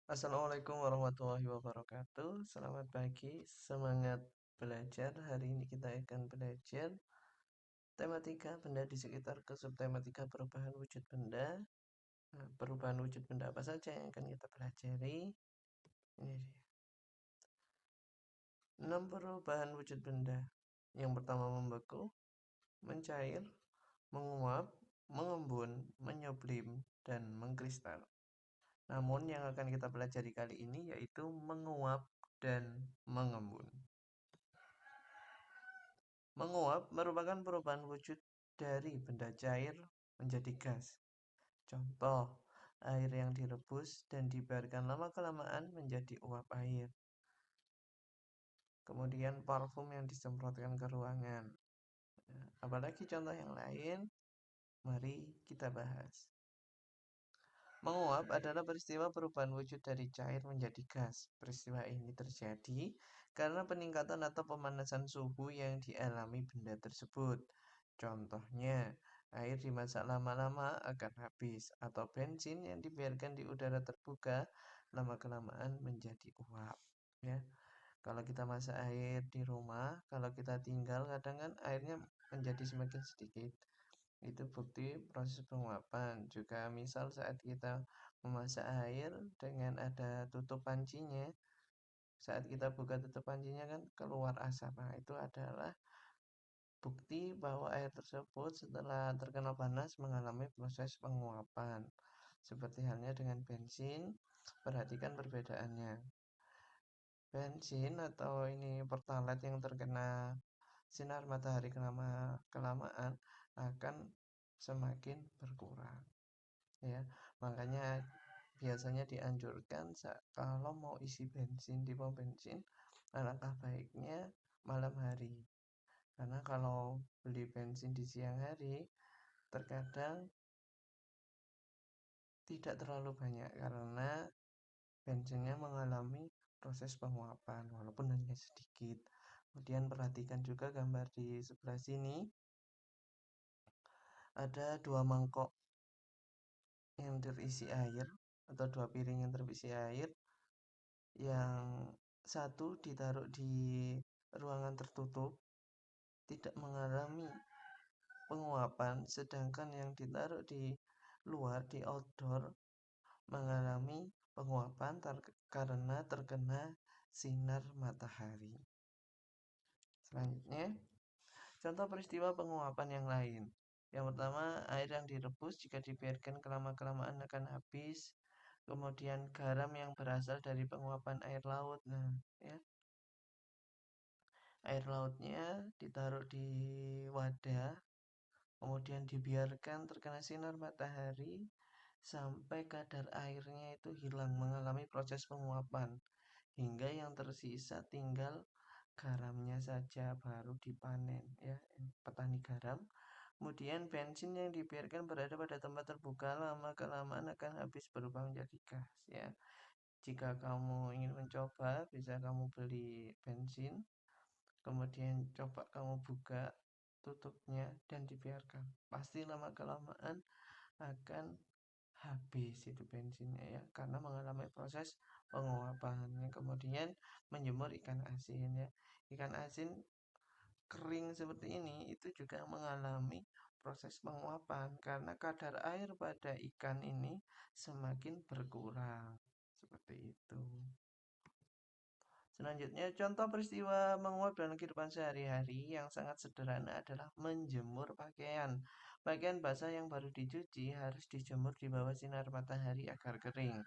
Assalamualaikum warahmatullahi wabarakatuh. Selamat pagi, semangat belajar. Hari ini kita akan belajar tematika benda di sekitar ke subtematika perubahan wujud benda. Nah, perubahan wujud benda apa saja yang akan kita pelajari? Ini dia. 6 perubahan wujud benda. Yang pertama membeku, mencair, menguap, mengembun, menyublim, dan mengkristal. Namun yang akan kita pelajari kali ini yaitu menguap dan mengembun. Menguap merupakan perubahan wujud dari benda cair menjadi gas. Contoh, air yang direbus dan dibiarkan lama-kelamaan menjadi uap air. Kemudian parfum yang disemprotkan ke ruangan. Apalagi contoh yang lain, mari kita bahas. Menguap adalah peristiwa perubahan wujud dari cair menjadi gas. Peristiwa ini terjadi karena peningkatan atau pemanasan suhu yang dialami benda tersebut. Contohnya, air dimasak lama-lama akan habis, atau bensin yang dibiarkan di udara terbuka lama-kelamaan menjadi uap. Ya, kalau kita masak air di rumah, kalau kita tinggal, kadang kan airnya menjadi semakin sedikit. Itu bukti proses penguapan. Juga misal saat kita memasak air dengan ada tutup pancinya, saat kita buka tutup pancinya kan keluar asap. Nah, itu adalah bukti bahwa air tersebut setelah terkena panas mengalami proses penguapan. Seperti halnya dengan bensin, perhatikan perbedaannya. Bensin atau ini pertalite yang terkena sinar matahari kelamaan akan semakin berkurang, ya. Makanya biasanya dianjurkan kalau mau isi bensin di pom bensin, alangkah baiknya malam hari, karena kalau beli bensin di siang hari terkadang tidak terlalu banyak karena bensinnya mengalami proses penguapan walaupun hanya sedikit. Kemudian perhatikan juga gambar di sebelah sini, ada dua mangkok yang terisi air atau dua piring yang terisi air. Yang satu ditaruh di ruangan tertutup, tidak mengalami penguapan, sedangkan yang ditaruh di luar, di outdoor, mengalami penguapan karena terkena sinar matahari. Selanjutnya, contoh peristiwa penguapan yang lain. Yang pertama, air yang direbus jika dibiarkan kelama-kelamaan akan habis. Kemudian garam yang berasal dari penguapan air laut. Nah, ya, air lautnya ditaruh di wadah, kemudian dibiarkan terkena sinar matahari sampai kadar airnya itu hilang, mengalami proses penguapan, hingga yang tersisa tinggal garamnya saja baru dipanen, ya, petani garam. Kemudian bensin yang dibiarkan berada pada tempat terbuka lama kelamaan akan habis berubah menjadi gas, ya. Jika kamu ingin mencoba, bisa kamu beli bensin, kemudian coba kamu buka tutupnya dan dibiarkan. Pasti lama kelamaan akan habis itu bensinnya, ya, karena mengalami proses penguapan. Kemudian menjemur ikan asin, ya. Ikan asin kering seperti ini itu juga mengalami proses penguapan karena kadar air pada ikan ini semakin berkurang. Seperti itu. Selanjutnya, contoh peristiwa menguap dalam kehidupan sehari-hari yang sangat sederhana adalah menjemur pakaian. Pakaian basah yang baru dicuci harus dijemur di bawah sinar matahari agar kering.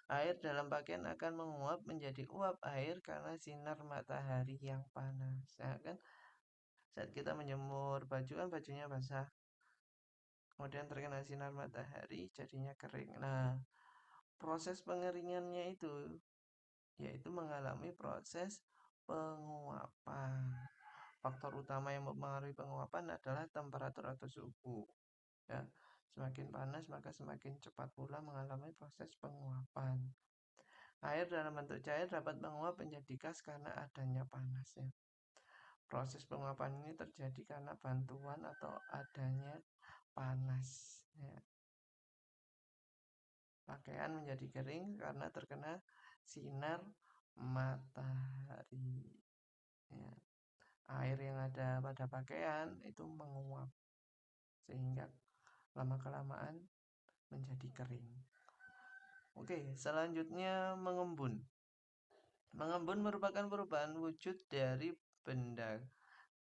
Air dalam pakaian akan menguap menjadi uap air karena sinar matahari yang panas. Nah, kan saat kita menjemur baju kan bajunya basah, kemudian terkena sinar matahari jadinya kering. Nah, proses pengeringannya itu yaitu mengalami proses penguapan. Faktor utama yang mempengaruhi penguapan adalah temperatur atau suhu. Ya, semakin panas maka semakin cepat pula mengalami proses penguapan. Air dalam bentuk cair dapat menguap menjadi gas karena adanya panasnya. Proses penguapan ini terjadi karena bantuan atau adanya panas. Ya. Pakaian menjadi kering karena terkena sinar matahari. Ya. Air yang ada pada pakaian itu menguap sehingga lama-kelamaan menjadi kering. Oke, selanjutnya mengembun. Mengembun merupakan perubahan wujud dari benda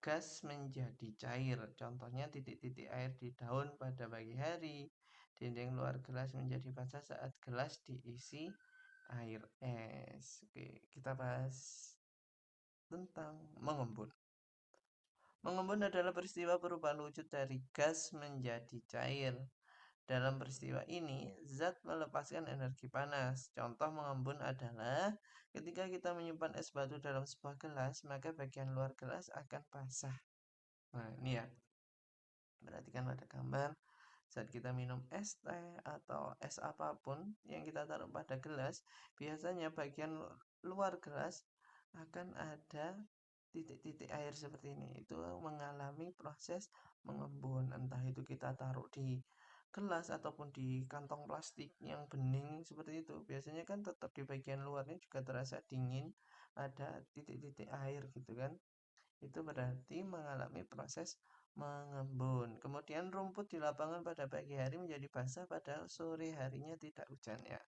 gas menjadi cair. Contohnya titik-titik air di daun pada pagi hari. Dinding luar gelas menjadi basah saat gelas diisi air es. Oke, kita bahas tentang mengembun. Mengembun adalah peristiwa perubahan wujud dari gas menjadi cair. Dalam peristiwa ini, zat melepaskan energi panas. Contoh mengembun adalah ketika kita menyimpan es batu dalam sebuah gelas, maka bagian luar gelas akan basah. Nah, ini ya. Perhatikan pada gambar. Saat kita minum es teh atau es apapun yang kita taruh pada gelas, biasanya bagian luar gelas akan ada titik-titik air seperti ini. Itu mengalami proses mengembun. Entah itu kita taruh di gelas ataupun di kantong plastik yang bening seperti itu. Biasanya kan tetap di bagian luarnya juga terasa dingin, ada titik-titik air gitu kan. Itu berarti mengalami proses mengembun. Kemudian rumput di lapangan pada pagi hari menjadi basah padahal sore harinya tidak hujan ya.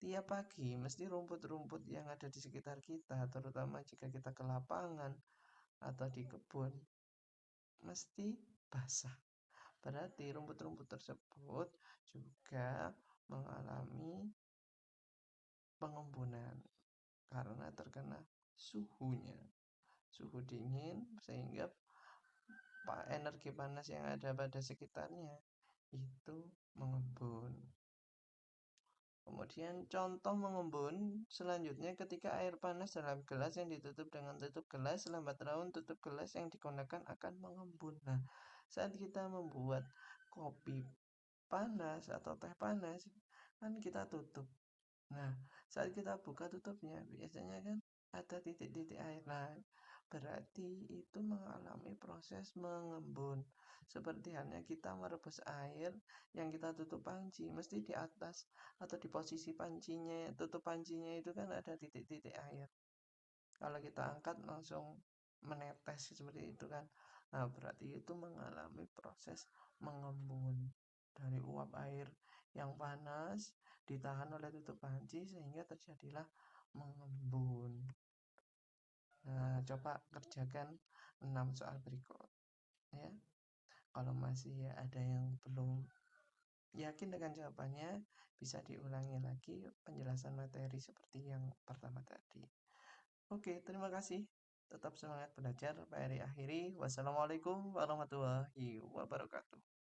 Tiap pagi mesti rumput-rumput yang ada di sekitar kita, terutama jika kita ke lapangan atau di kebun, mesti basah. Berarti rumput-rumput tersebut juga mengalami pengembunan karena terkena suhunya. Suhu dingin sehingga energi panas yang ada pada sekitarnya itu mengembun. Kemudian contoh mengembun selanjutnya ketika air panas dalam gelas yang ditutup dengan tutup gelas, lambat laun tutup gelas yang digunakan akan mengembun. Nah, saat kita membuat kopi panas atau teh panas, kan kita tutup. Nah, saat kita buka tutupnya, biasanya kan ada titik-titik air. Nah, berarti itu mengalami proses mengembun. Seperti halnya kita merebus air yang kita tutup panci, mesti di atas atau di posisi pancinya, tutup pancinya itu kan ada titik-titik air. Kalau kita angkat langsung menetes seperti itu kan. Nah, berarti itu mengalami proses mengembun dari uap air yang panas ditahan oleh tutup panci sehingga terjadilah mengembun. Nah, coba kerjakan 6 soal berikut ya. Kalau masih ada yang belum yakin dengan jawabannya, bisa diulangi lagi penjelasan materi seperti yang pertama tadi. Oke, terima kasih. Tetap semangat belajar. Pak Eri akhiri. Wassalamualaikum warahmatullahi wabarakatuh.